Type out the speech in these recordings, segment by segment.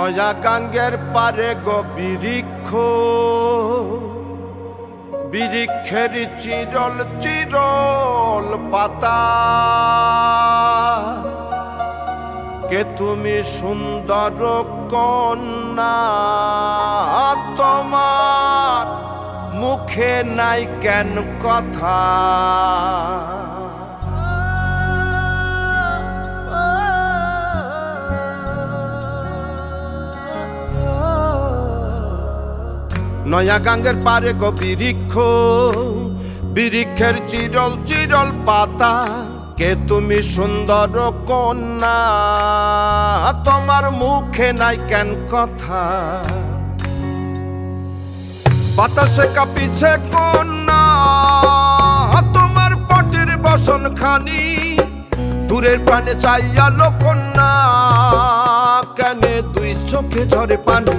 নয়া গাঙ্গের পারে গো বৃক্ষ, বৃক্ষের চিরল চিরল পাতা, কে তুমি সুন্দর কন্যা, তোমার মুখে নাই কেন কথা। নয়া গাঙ্গের পারে গো বৃক্ষ, বৃক্ষের চিরল চিরল পাতা, কে তুমি সুন্দর কন্যা, তোমার মুখে নাই কেন কথা। বাতাসে কাঁপিছে কন্যা, তোমার পটের বসন খানি, দূরের প্রাণে চাইয়ালো কন্যা, কেনে দুই চোখে ঝরে পানি।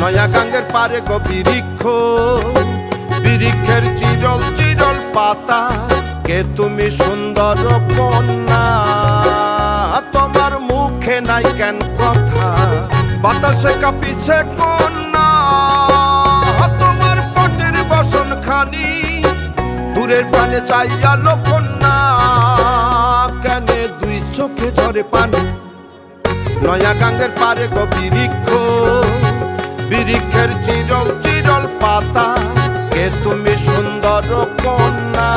নয়া গাঙ্গের পারে গো বৃক্ষ, বৃক্ষের চিরল চিরল পাতা, কে তুমি সুন্দর কন্যা, তোমার মুখে নাই কেন কথা। বাতাসে কাঁপিছে কন্যা, তোমার পটের বসন খানি, দূরের প্রাণে চাইয়ালো কন্যা, কেনে দুই চোখে ঝরে পানি। নয়া গাঙ্গের পারে গো বৃক্ষ, বৃক্ষের চিরল চিরল পাতা, কে তুমি সুন্দর কন্যা,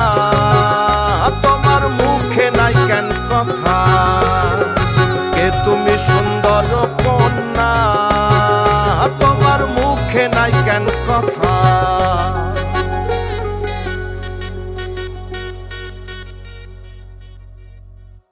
তোমার মুখে নাই কেন কথা। কে তুমি সুন্দর কন্যা, তোমার মুখে নাই কেন কথা।